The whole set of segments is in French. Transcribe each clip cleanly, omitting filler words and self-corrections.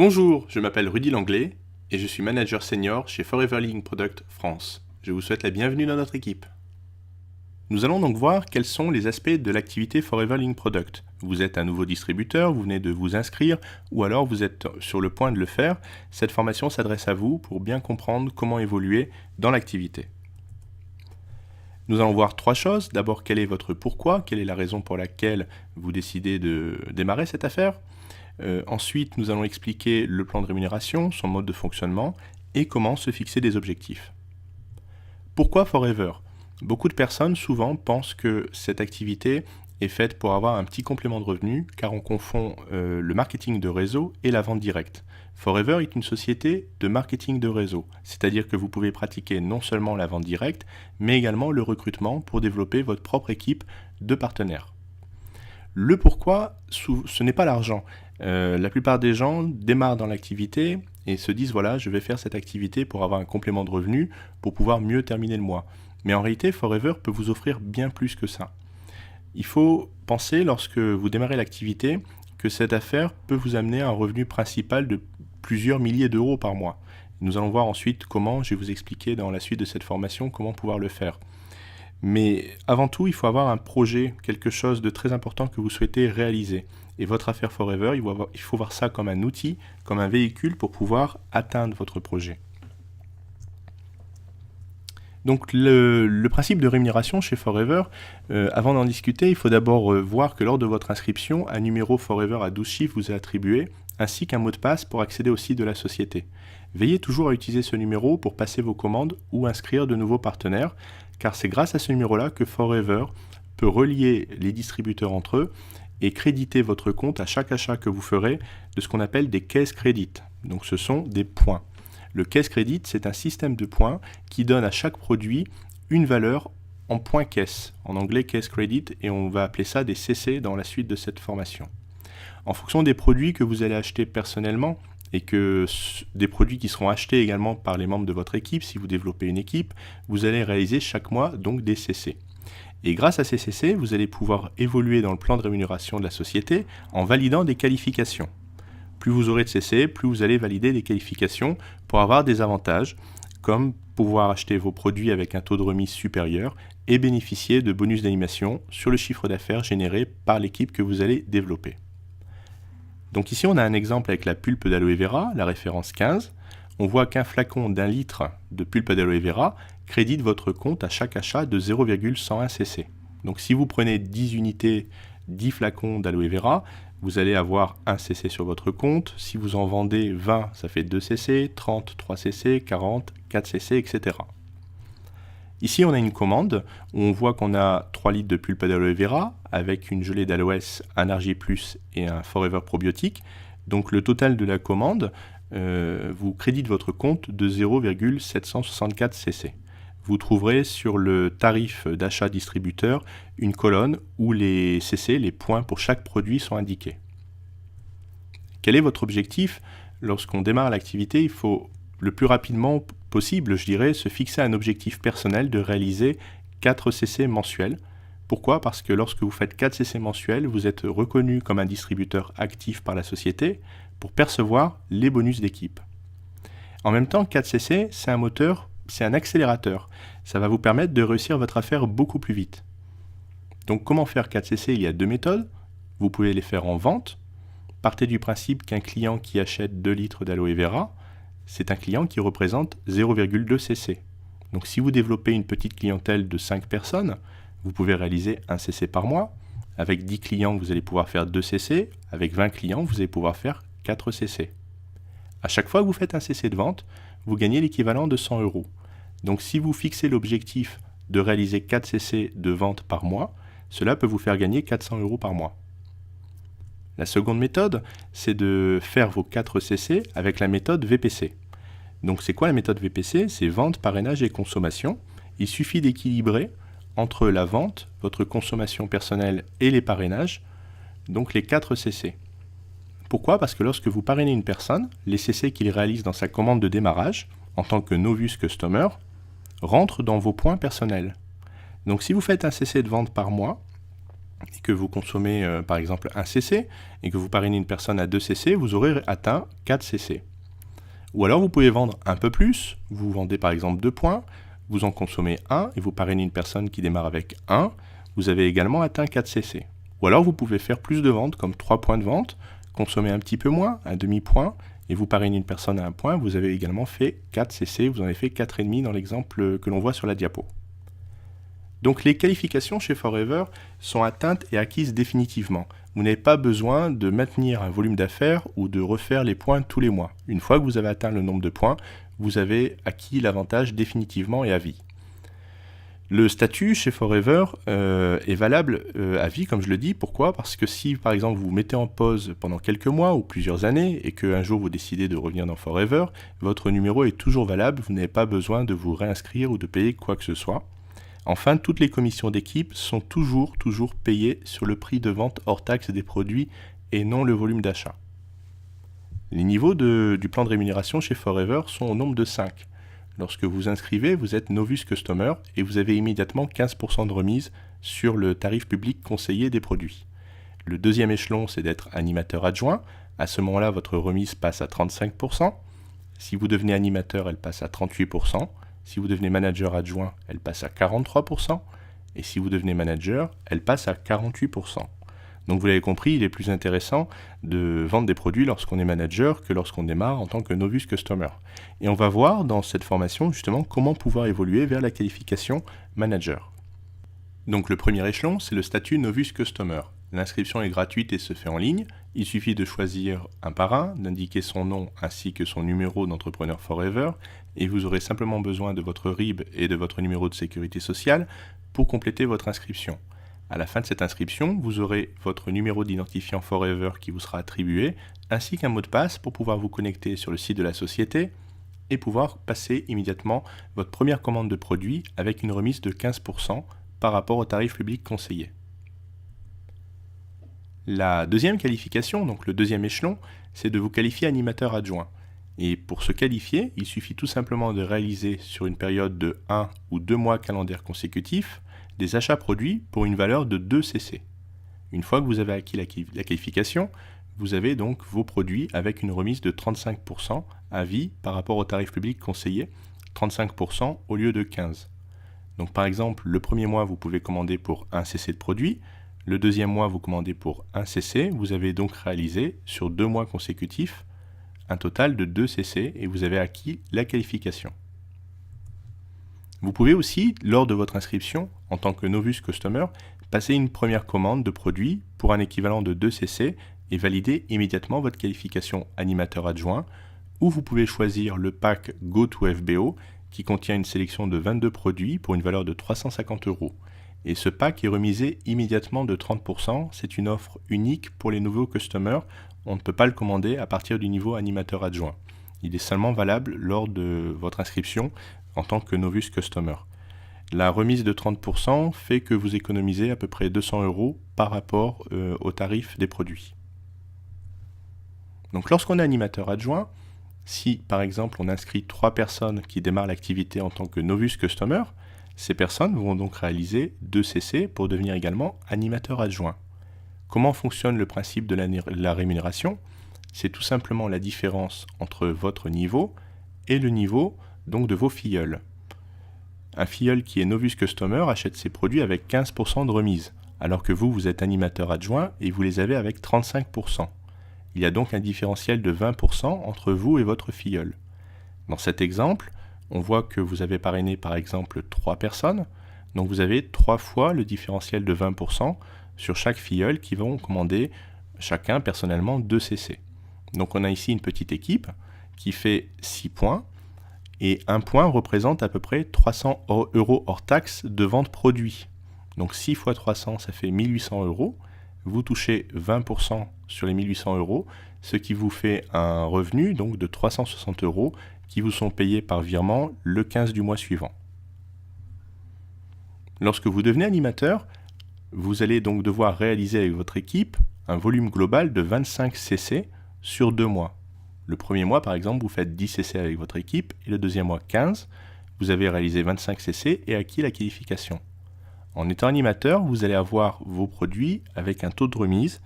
Bonjour, je m'appelle Rudy Langlais et je suis manager senior chez Forever Living Product France. Je vous souhaite la bienvenue dans notre équipe. Nous allons donc voir quels sont les aspects de l'activité Forever Living Product. Vous êtes un nouveau distributeur, vous venez de vous inscrire ou alors vous êtes sur le point de le faire. Cette formation s'adresse à vous pour bien comprendre comment évoluer dans l'activité. Nous allons voir trois choses. D'abord, quel est votre pourquoi, quelle est la raison pour laquelle vous décidez de démarrer cette affaire. Ensuite, nous allons expliquer le plan de rémunération, son mode de fonctionnement et comment se fixer des objectifs. Pourquoi Forever ? Beaucoup de personnes souvent pensent que cette activité est faite pour avoir un petit complément de revenu car on confond le marketing de réseau et la vente directe. Forever est une société de marketing de réseau, c'est-à-dire que vous pouvez pratiquer non seulement la vente directe, mais également le recrutement pour développer votre propre équipe de partenaires. Le pourquoi, ce n'est pas l'argent. La plupart des gens démarrent dans l'activité et se disent voilà, je vais faire cette activité pour avoir un complément de revenu, pour pouvoir mieux terminer le mois. Mais en réalité, Forever peut vous offrir bien plus que ça. Il faut penser, lorsque vous démarrez l'activité, que cette affaire peut vous amener un revenu principal de plusieurs milliers d'euros par mois. Nous allons voir ensuite comment, je vais vous expliquer dans la suite de cette formation, comment pouvoir le faire. Mais avant tout, il faut avoir un projet, quelque chose de très important que vous souhaitez réaliser. Et votre affaire Forever, il faut voir ça comme un outil, comme un véhicule pour pouvoir atteindre votre projet. Donc le principe de rémunération chez Forever, avant d'en discuter, il faut d'abord voir que lors de votre inscription, un numéro Forever à 12 chiffres vous est attribué, ainsi qu'un mot de passe pour accéder au site de la société. Veillez toujours à utiliser ce numéro pour passer vos commandes ou inscrire de nouveaux partenaires, car c'est grâce à ce numéro-là que Forever peut relier les distributeurs entre eux et créditer votre compte à chaque achat que vous ferez de ce qu'on appelle des caisse crédits. Donc ce sont des points. Le caisse crédit, c'est un système de points qui donne à chaque produit une valeur en points caisse, en anglais caisse credit, et on va appeler ça des CC dans la suite de cette formation. En fonction des produits que vous allez acheter personnellement, et que des produits qui seront achetés également par les membres de votre équipe, si vous développez une équipe, vous allez réaliser chaque mois donc des CC. Et grâce à ces CC, vous allez pouvoir évoluer dans le plan de rémunération de la société en validant des qualifications. Plus vous aurez de CC, plus vous allez valider des qualifications pour avoir des avantages, comme pouvoir acheter vos produits avec un taux de remise supérieur et bénéficier de bonus d'animation sur le chiffre d'affaires généré par l'équipe que vous allez développer. Donc ici, on a un exemple avec la pulpe d'aloe vera, la référence 15. On voit qu'un flacon d'1 litre de pulpe d'aloe vera crédite votre compte à chaque achat de 0,101 cc. Donc si vous prenez 10 unités, 10 flacons d'aloe vera, vous allez avoir 1 cc sur votre compte. Si vous en vendez 20, ça fait 2 cc, 30, 3 cc, 40, 4 cc, etc. Ici, on a une commande où on voit qu'on a 3 litres de pulpe d'aloe vera avec une gelée d'aloès, un Argi+, et un Forever probiotique. Donc le total de la commande vous crédite votre compte de 0,764 cc. Vous trouverez sur le tarif d'achat distributeur une colonne où les CC, les points pour chaque produit, sont indiqués. Quel est votre objectif ? Lorsqu'on démarre l'activité, il faut le plus rapidement possible, je dirais, se fixer un objectif personnel de réaliser 4 CC mensuels. Pourquoi ? Parce que lorsque vous faites 4 CC mensuels, vous êtes reconnu comme un distributeur actif par la société pour percevoir les bonus d'équipe. En même temps, 4 CC, c'est un moteur, c'est un accélérateur. Ça va vous permettre de réussir votre affaire beaucoup plus vite. Donc comment faire 4 CC ? Il y a deux méthodes. Vous pouvez les faire en vente. Partez du principe qu'un client qui achète 2 litres d'aloe vera, c'est un client qui représente 0,2 cc. Donc si vous développez une petite clientèle de 5 personnes, vous pouvez réaliser 1 cc par mois. Avec 10 clients, vous allez pouvoir faire 2 cc. Avec 20 clients, vous allez pouvoir faire 4 cc. À chaque fois que vous faites un cc de vente, vous gagnez l'équivalent de 100 €. Donc si vous fixez l'objectif de réaliser 4 cc de vente par mois, cela peut vous faire gagner 400 € par mois. La seconde méthode, c'est de faire vos 4 CC avec la méthode VPC. Donc c'est quoi la méthode VPC ? C'est vente, parrainage et consommation. Il suffit d'équilibrer entre la vente, votre consommation personnelle et les parrainages, donc les 4 CC. Pourquoi ? Parce que lorsque vous parrainez une personne, les CC qu'il réalise dans sa commande de démarrage, en tant que Novus Customer, rentrent dans vos points personnels. Donc si vous faites un CC de vente par mois, et que vous consommez par exemple 1 cc, et que vous parrainez une personne à 2 cc, vous aurez atteint 4 cc. Ou alors vous pouvez vendre un peu plus, vous vendez par exemple 2 points, vous en consommez 1, et vous parrainez une personne qui démarre avec 1, vous avez également atteint 4 cc. Ou alors vous pouvez faire plus de ventes, comme 3 points de vente, consommer un petit peu moins, un demi-point, et vous parrainez une personne à 1 point, vous avez également fait 4 cc, vous en avez fait 4,5 dans l'exemple que l'on voit sur la diapo. Donc les qualifications chez Forever sont atteintes et acquises définitivement. Vous n'avez pas besoin de maintenir un volume d'affaires ou de refaire les points tous les mois. Une fois que vous avez atteint le nombre de points, vous avez acquis l'avantage définitivement et à vie. Le statut chez Forever est valable à vie, comme je le dis. Pourquoi ? Parce que si, par exemple, vous vous mettez en pause pendant quelques mois ou plusieurs années et qu'un jour vous décidez de revenir dans Forever, votre numéro est toujours valable. Vous n'avez pas besoin de vous réinscrire ou de payer quoi que ce soit. Enfin, toutes les commissions d'équipe sont toujours payées sur le prix de vente hors taxe des produits et non le volume d'achat. Les niveaux du plan de rémunération chez Forever sont au nombre de 5. Lorsque vous inscrivez, vous êtes Novus Customer et vous avez immédiatement 15% de remise sur le tarif public conseillé des produits. Le deuxième échelon, c'est d'être animateur adjoint. À ce moment-là, votre remise passe à 35%. Si vous devenez animateur, elle passe à 38%. Si vous devenez manager adjoint, elle passe à 43%. Et si vous devenez manager, elle passe à 48%. Donc vous l'avez compris, il est plus intéressant de vendre des produits lorsqu'on est manager que lorsqu'on démarre en tant que Novus Customer. Et on va voir dans cette formation justement comment pouvoir évoluer vers la qualification manager. Donc le premier échelon, c'est le statut Novus Customer. L'inscription est gratuite et se fait en ligne. Il suffit de choisir un parrain, d'indiquer son nom ainsi que son numéro d'entrepreneur Forever, et vous aurez simplement besoin de votre RIB et de votre numéro de sécurité sociale pour compléter votre inscription. À la fin de cette inscription, vous aurez votre numéro d'identifiant Forever qui vous sera attribué, ainsi qu'un mot de passe pour pouvoir vous connecter sur le site de la société et pouvoir passer immédiatement votre première commande de produit avec une remise de 15% par rapport au tarif public conseillé. La deuxième qualification, donc le deuxième échelon, c'est de vous qualifier animateur adjoint. Et pour se qualifier, il suffit tout simplement de réaliser sur une période de 1 ou 2 mois calendaires consécutifs des achats produits pour une valeur de 2 cc. Une fois que vous avez acquis la qualification, vous avez donc vos produits avec une remise de 35% à vie par rapport au tarif public conseillé, 35% au lieu de 15%. Donc par exemple, le premier mois, vous pouvez commander pour 1 cc de produit, le deuxième mois, vous commandez pour 1 cc, vous avez donc réalisé sur 2 mois consécutifs un total de 2 cc et vous avez acquis la qualification. Vous pouvez aussi, lors de votre inscription, en tant que Novus Customer, passer une première commande de produit pour un équivalent de 2 cc et valider immédiatement votre qualification animateur adjoint, ou vous pouvez choisir le pack GoToFBO qui contient une sélection de 22 produits pour une valeur de 350 €. Et ce pack est remisé immédiatement de 30%, c'est une offre unique pour les nouveaux customers, on ne peut pas le commander à partir du niveau animateur adjoint. Il est seulement valable lors de votre inscription en tant que Novus Customer. La remise de 30% fait que vous économisez à peu près 200 € par rapport au tarif des produits. Donc lorsqu'on est animateur adjoint, si par exemple on inscrit 3 personnes qui démarrent l'activité en tant que Novus Customer, ces personnes vont donc réaliser 2 cc pour devenir également animateur adjoint. Comment fonctionne le principe de la rémunération ? C'est tout simplement la différence entre votre niveau et le niveau donc de vos filleuls. Un filleul qui est Novus Customer achète ses produits avec 15% de remise, alors que vous êtes animateur adjoint et vous les avez avec 35%. Il y a donc un différentiel de 20% entre vous et votre filleul. Dans cet exemple, on voit que vous avez parrainé par exemple 3 personnes, donc vous avez 3 fois le différentiel de 20% sur chaque filleul qui vont commander chacun personnellement 2 cc. Donc on a ici une petite équipe qui fait 6 points, et 1 point représente à peu près 300 € hors taxe de vente produit. Donc 6 fois 300, ça fait 1800 €. Vous touchez 20% sur les 1800 €, ce qui vous fait un revenu donc de 360 € qui vous sont payés par virement le 15 du mois suivant. Lorsque vous devenez animateur, vous allez donc devoir réaliser avec votre équipe un volume global de 25 cc sur 2 mois. Le premier mois, par exemple, vous faites 10 cc avec votre équipe et le deuxième mois 15. Vous avez réalisé 25 cc et acquis la qualification. En étant animateur, vous allez avoir vos produits avec un taux de remise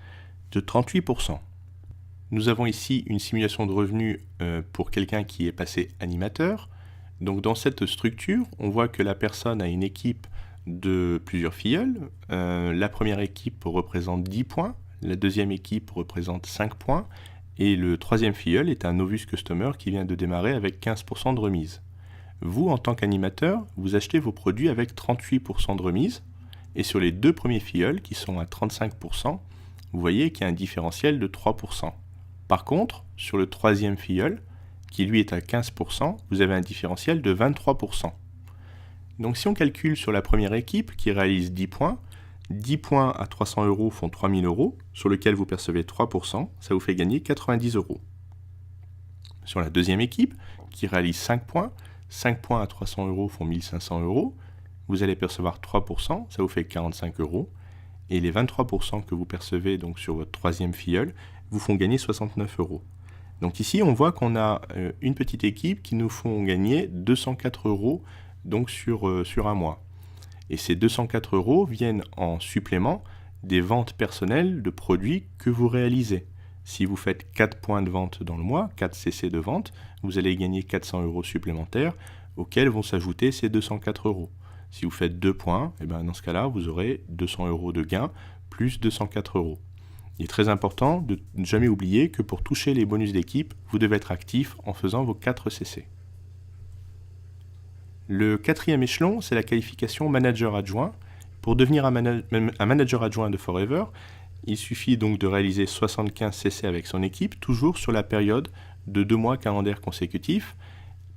de 38%. Nous avons ici une simulation de revenus pour quelqu'un qui est passé animateur. Donc dans cette structure, on voit que la personne a une équipe de plusieurs filleuls. La première équipe représente 10 points, la deuxième équipe représente 5 points, et le troisième filleul est un Novus Customer qui vient de démarrer avec 15% de remise. Vous, en tant qu'animateur, vous achetez vos produits avec 38% de remise, et sur les deux premiers filleuls qui sont à 35%, vous voyez qu'il y a un différentiel de 3%. Par contre, sur le troisième filleul, qui lui est à 15%, vous avez un différentiel de 23%. Donc si on calcule sur la première équipe qui réalise 10 points à 300 euros font 3000 euros, sur lequel vous percevez 3%, ça vous fait gagner 90 euros. Sur la deuxième équipe qui réalise 5 points à 300 euros font 1500 euros, vous allez percevoir 3%, ça vous fait 45 euros, et les 23% que vous percevez donc sur votre troisième filleul vous font gagner 69 euros. Donc ici, on voit qu'on a une petite équipe qui nous font gagner 204 euros donc sur un mois. Et ces 204 euros viennent en supplément des ventes personnelles de produits que vous réalisez. Si vous faites 4 points de vente dans le mois, 4 CC de vente, vous allez gagner 400 euros supplémentaires auxquels vont s'ajouter ces 204 euros. Si vous faites 2 points, et bien dans ce cas-là, vous aurez 200 euros de gain plus 204 euros. Il est très important de ne jamais oublier que pour toucher les bonus d'équipe, vous devez être actif en faisant vos 4 CC. Le quatrième échelon, c'est la qualification manager adjoint. Pour devenir un manager adjoint de Forever, il suffit donc de réaliser 75 CC avec son équipe, toujours sur la période de 2 mois calendaires consécutifs.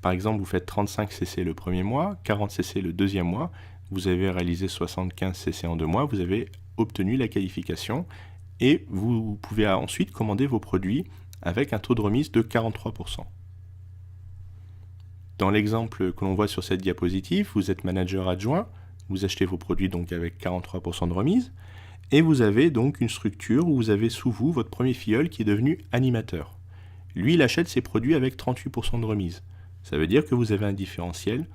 Par exemple, vous faites 35 CC le premier mois, 40 CC le deuxième mois, vous avez réalisé 75 CC en 2 mois, vous avez obtenu la qualification et vous pouvez ensuite commander vos produits avec un taux de remise de 43%. Dans l'exemple que l'on voit sur cette diapositive, vous êtes manager adjoint, vous achetez vos produits donc avec 43% de remise, et vous avez donc une structure où vous avez sous vous votre premier filleul qui est devenu animateur. Lui, il achète ses produits avec 38% de remise. Ça veut dire que vous avez un différentiel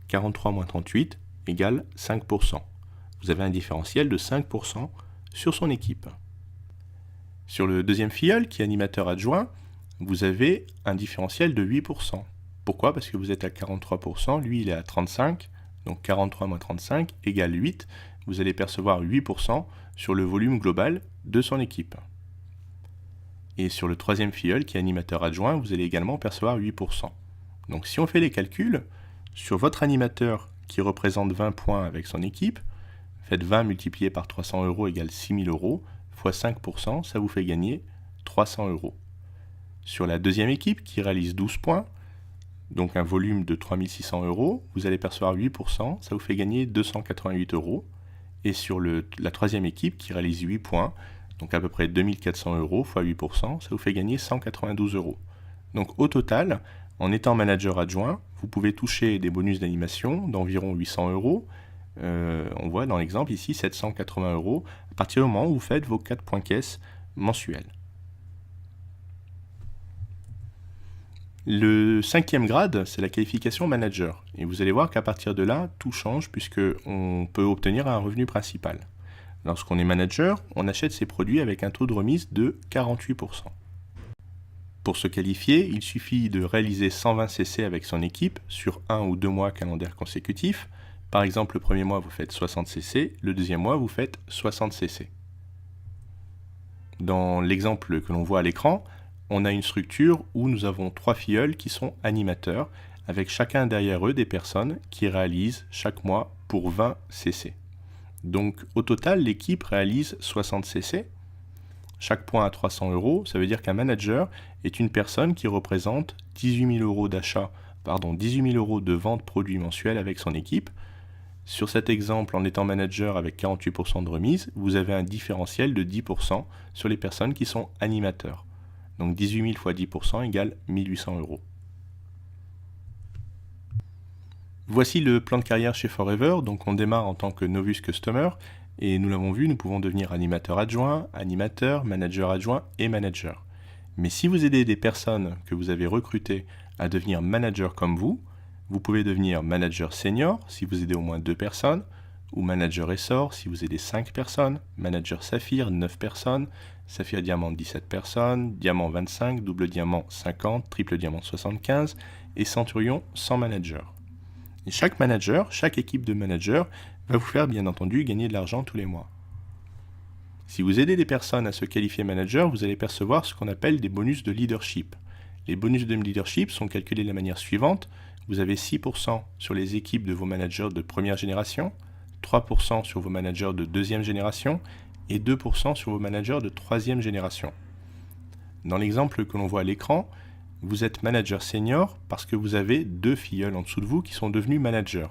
43 moins 38 égale 5%. Vous avez un différentiel de 5% sur son équipe. Sur le deuxième filleul, qui est animateur adjoint, vous avez un différentiel de 8%. Pourquoi? Parce que vous êtes à 43%, lui il est à 35%, donc 43 moins 35 égale 8. Vous allez percevoir 8% sur le volume global de son équipe. Et sur le troisième filleul, qui est animateur adjoint, vous allez également percevoir 8%. Donc si on fait les calculs, sur votre animateur qui représente 20 points avec son équipe, faites 20 multiplié par 300 euros égale 6000 euros, fois 5%, ça vous fait gagner 300 euros. Sur la deuxième équipe qui réalise 12 points, donc un volume de 3600 euros, vous allez percevoir 8%, ça vous fait gagner 288 euros. Et sur la troisième équipe qui réalise 8 points, donc à peu près 2400 euros fois 8%, ça vous fait gagner 192 euros. Donc au total, en étant manager adjoint, vous pouvez toucher des bonus d'animation d'environ 800 euros. On voit dans l'exemple ici 780 euros à partir du moment où vous faites vos 4 points caisse mensuels. Le cinquième grade, c'est la qualification manager. Et vous allez voir qu'à partir de là, tout change puisqu'on peut obtenir un revenu principal. Lorsqu'on est manager, on achète ses produits avec un taux de remise de 48%. Pour se qualifier, il suffit de réaliser 120 CC avec son équipe sur 1 ou 2 mois calendaires consécutifs. Par exemple, le premier mois, vous faites 60 CC, le deuxième mois, vous faites 60 CC. Dans l'exemple que l'on voit à l'écran, on a une structure où nous avons 3 filleuls qui sont animateurs, avec chacun derrière eux des personnes qui réalisent chaque mois pour 20 CC. Donc au total, l'équipe réalise 60 CC. Chaque point à 300 euros, ça veut dire qu'un manager est une personne qui représente 18 000 euros d'achat, 18 000 euros de vente produits mensuels avec son équipe. Sur cet exemple, en étant manager avec 48% de remise, vous avez un différentiel de 10% sur les personnes qui sont animateurs. Donc 18 000 fois 10% égale 1800 euros. Voici le plan de carrière chez Forever. Donc on démarre en tant que Novus Customer et nous l'avons vu, nous pouvons devenir animateur adjoint, animateur, manager adjoint et manager. Mais si vous aidez des personnes que vous avez recrutées à devenir manager comme vous pouvez devenir manager senior si vous aidez au moins 2 personnes, ou manager essor si vous aidez 5 personnes, manager saphir 9 personnes, saphir diamant 17 personnes, diamant 25, double diamant 50, triple diamant 75 et centurion 100 managers. Et chaque manager, chaque équipe de managers va vous faire bien entendu gagner de l'argent tous les mois. Si vous aidez des personnes à se qualifier manager, vous allez percevoir ce qu'on appelle des bonus de leadership. Les bonus de leadership sont calculés de la manière suivante. Vous avez 6% sur les équipes de vos managers de première génération, 3% sur vos managers de deuxième génération et 2% sur vos managers de troisième génération. Dans l'exemple que l'on voit à l'écran, vous êtes manager senior parce que vous avez 2 filleuls en dessous de vous qui sont devenus managers.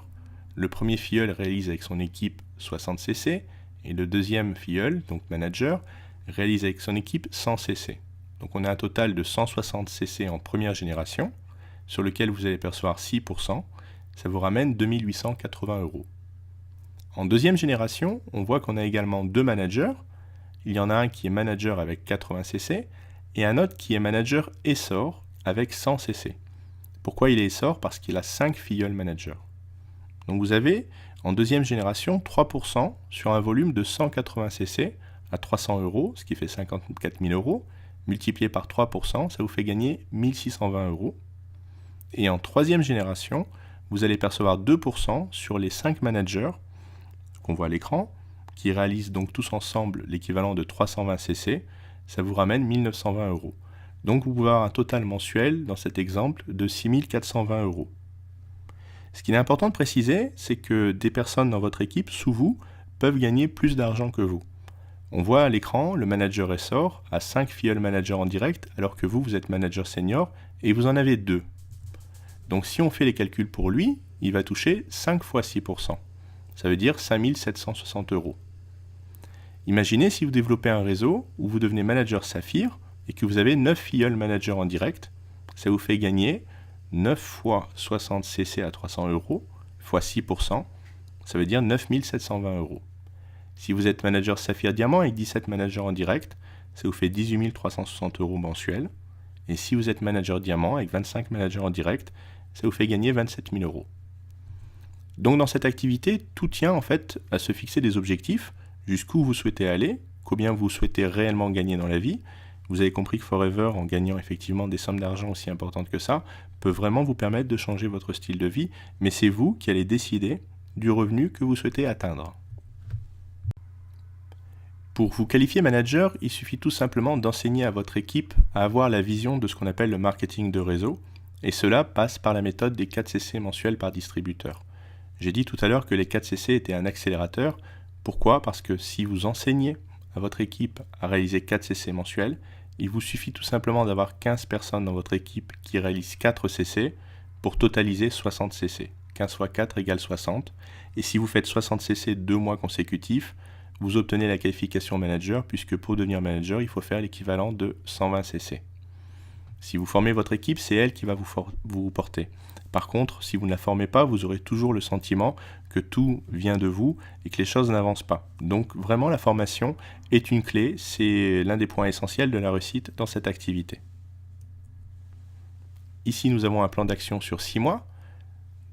Le premier filleul réalise avec son équipe 60 cc et le deuxième filleul, donc manager, réalise avec son équipe 100 cc. Donc on a un total de 160 cc en première génération, sur lequel vous allez percevoir 6%, ça vous ramène 2880 €. En deuxième génération, on voit qu'on a également 2 managers. Il y en a un qui est manager avec 80 cc et un autre qui est manager essor avec 100 cc. Pourquoi il est essor? Parce qu'il a 5 filleuls managers. Donc vous avez en deuxième génération 3% sur un volume de 180 cc à 300 €, ce qui fait 54 000 €, multiplié par 3%, ça vous fait gagner 1620 €. Et en troisième génération, vous allez percevoir 2% sur les 5 managers qu'on voit à l'écran, qui réalisent donc tous ensemble l'équivalent de 320 cc, ça vous ramène 1920 €. Donc vous pouvez avoir un total mensuel, dans cet exemple, de 6420 €. Ce qu'il est important de préciser, c'est que des personnes dans votre équipe, sous vous, peuvent gagner plus d'argent que vous. On voit à l'écran, le manager essor a 5 filleul managers en direct, alors que vous êtes manager senior et vous en avez 2. Donc si on fait les calculs pour lui, il va toucher 5 fois 6%. Ça veut dire 5760 €. Imaginez si vous développez un réseau où vous devenez manager saphir et que vous avez 9 filleuls managers en direct, ça vous fait gagner 9 fois 60 cc à 300 € fois 6%, ça veut dire 9720 €. Si vous êtes manager saphir diamant avec 17 managers en direct, ça vous fait 18 360 € mensuels. Et si vous êtes manager diamant avec 25 managers en direct, ça vous fait gagner 27 000 €. Donc dans cette activité, tout tient en fait à se fixer des objectifs, jusqu'où vous souhaitez aller, combien vous souhaitez réellement gagner dans la vie. Vous avez compris que Forever, en gagnant effectivement des sommes d'argent aussi importantes que ça, peut vraiment vous permettre de changer votre style de vie, mais c'est vous qui allez décider du revenu que vous souhaitez atteindre. Pour vous qualifier manager, il suffit tout simplement d'enseigner à votre équipe à avoir la vision de ce qu'on appelle le marketing de réseau, et cela passe par la méthode des 4 CC mensuels par distributeur. J'ai dit tout à l'heure que les 4 CC étaient un accélérateur. Pourquoi? Parce que si vous enseignez à votre équipe à réaliser 4 CC mensuels, il vous suffit tout simplement d'avoir 15 personnes dans votre équipe qui réalisent 4 CC pour totaliser 60 CC. 15 fois 4 égale 60. Et si vous faites 60 CC 2 mois consécutifs, vous obtenez la qualification manager, puisque pour devenir manager, il faut faire l'équivalent de 120 CC. Si vous formez votre équipe, c'est elle qui va vous porter. Par contre, si vous ne la formez pas, vous aurez toujours le sentiment que tout vient de vous et que les choses n'avancent pas. Donc vraiment, la formation est une clé, c'est l'un des points essentiels de la réussite dans cette activité. Ici, nous avons un plan d'action sur 6 mois.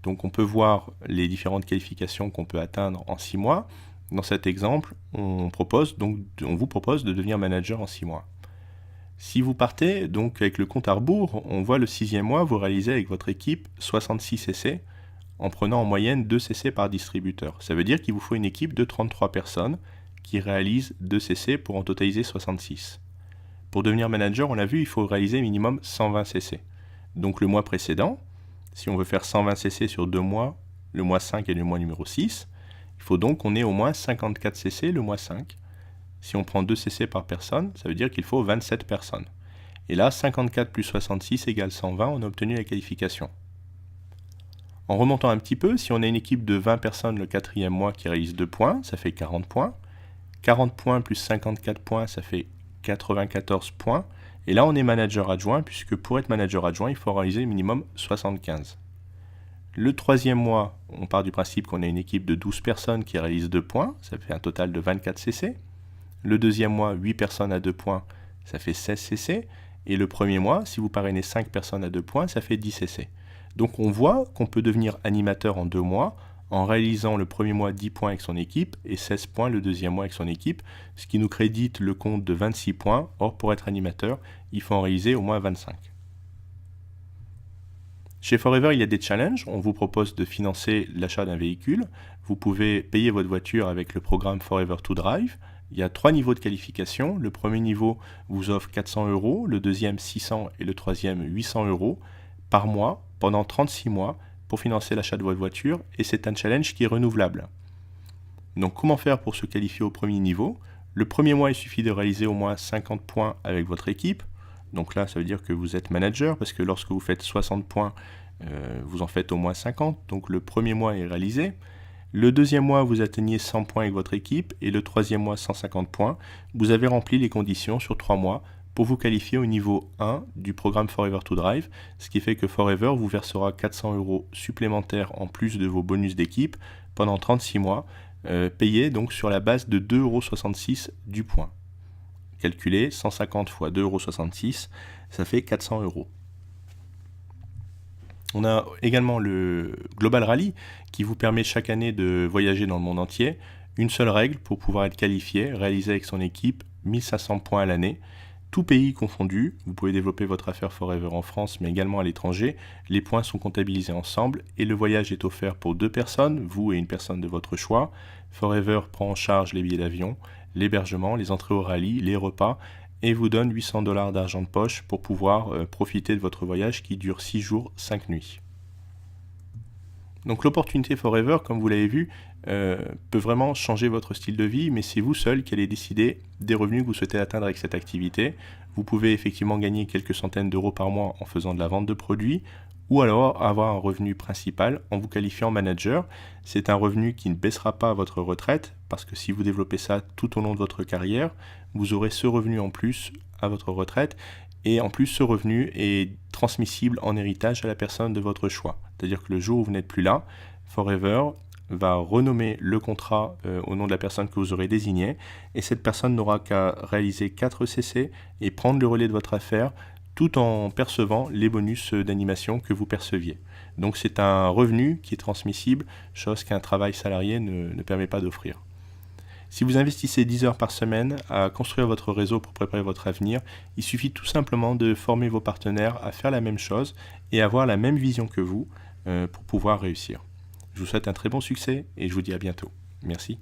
Donc on peut voir les différentes qualifications qu'on peut atteindre en 6 mois. Dans cet exemple, on vous propose de devenir manager en 6 mois. Si vous partez donc avec le compte à rebours, on voit le 6e mois, vous réalisez avec votre équipe 66 CC en prenant en moyenne 2 CC par distributeur. Ça veut dire qu'il vous faut une équipe de 33 personnes qui réalisent 2 CC pour en totaliser 66. Pour devenir manager, on l'a vu, il faut réaliser minimum 120 CC. Donc le mois précédent, si on veut faire 120 CC sur 2 mois, le mois 5 et le mois numéro 6, il faut donc qu'on ait au moins 54 CC le mois 5. Si on prend 2 CC par personne, ça veut dire qu'il faut 27 personnes. Et là, 54 plus 66 égale 120, on a obtenu la qualification. En remontant un petit peu, si on a une équipe de 20 personnes le 4e mois qui réalise 2 points, ça fait 40 points. 40 points plus 54 points, ça fait 94 points. Et là, on est manager adjoint, puisque pour être manager adjoint, il faut réaliser minimum 75. Le 3e mois, on part du principe qu'on a une équipe de 12 personnes qui réalisent 2 points, ça fait un total de 24 CC. Le 2e mois, 8 personnes à 2 points, ça fait 16 CC. Et le 1er mois, si vous parrainez 5 personnes à 2 points, ça fait 10 CC. Donc on voit qu'on peut devenir animateur en 2 mois en réalisant le premier mois 10 points avec son équipe et 16 points le deuxième mois avec son équipe, ce qui nous crédite le compte de 26 points. Or, pour être animateur, il faut en réaliser au moins 25. Chez Forever, il y a des challenges. On vous propose de financer l'achat d'un véhicule. Vous pouvez payer votre voiture avec le programme Forever to Drive. Il y a 3 niveaux de qualification. Le premier niveau vous offre 400 €, le deuxième 600 et le troisième 800 € par mois pendant 36 mois pour financer l'achat de votre voiture, et c'est un challenge qui est renouvelable. Donc comment faire pour se qualifier au premier niveau? Le premier mois, il suffit de réaliser au moins 50 points avec votre équipe. Donc là, ça veut dire que vous êtes manager, parce que lorsque vous faites 60 points, vous en faites au moins 50. Donc le premier mois est réalisé. Le deuxième mois, vous atteignez 100 points avec votre équipe, et le troisième mois, 150 points. Vous avez rempli les conditions sur 3 mois pour vous qualifier au niveau 1 du programme Forever to Drive, ce qui fait que Forever vous versera 400 € supplémentaires en plus de vos bonus d'équipe pendant 36 mois, payés donc sur la base de 2,66 € du point. Calculé, 150 fois 2,66 €, ça fait 400 €. On a également le Global Rally qui vous permet chaque année de voyager dans le monde entier. Une seule règle pour pouvoir être qualifié, réaliser avec son équipe 1500 points à l'année. Tout pays confondu, vous pouvez développer votre affaire Forever en France mais également à l'étranger. Les points sont comptabilisés ensemble et le voyage est offert pour 2 personnes, vous et une personne de votre choix. Forever prend en charge les billets d'avion, l'hébergement, les entrées au rallye, les repas et vous donne 800 $ d'argent de poche pour pouvoir profiter de votre voyage qui dure 6 jours, 5 nuits. Donc l'opportunité Forever, comme vous l'avez vu, peut vraiment changer votre style de vie, mais c'est vous seul qui allez décider des revenus que vous souhaitez atteindre avec cette activité. Vous pouvez effectivement gagner quelques centaines d'euros par mois en faisant de la vente de produits, ou alors avoir un revenu principal en vous qualifiant manager. C'est un revenu qui ne baissera pas à votre retraite, parce que si vous développez ça tout au long de votre carrière, vous aurez ce revenu en plus à votre retraite, et en plus ce revenu est transmissible en héritage à la personne de votre choix. C'est-à-dire que le jour où vous n'êtes plus là, Forever va renommer le contrat au nom de la personne que vous aurez désignée, et cette personne n'aura qu'à réaliser 4 CC et prendre le relais de votre affaire, tout en percevant les bonus d'animation que vous perceviez. Donc c'est un revenu qui est transmissible, chose qu'un travail salarié ne permet pas d'offrir. Si vous investissez 10 heures par semaine à construire votre réseau pour préparer votre avenir, il suffit tout simplement de former vos partenaires à faire la même chose et avoir la même vision que vous pour pouvoir réussir. Je vous souhaite un très bon succès et je vous dis à bientôt. Merci.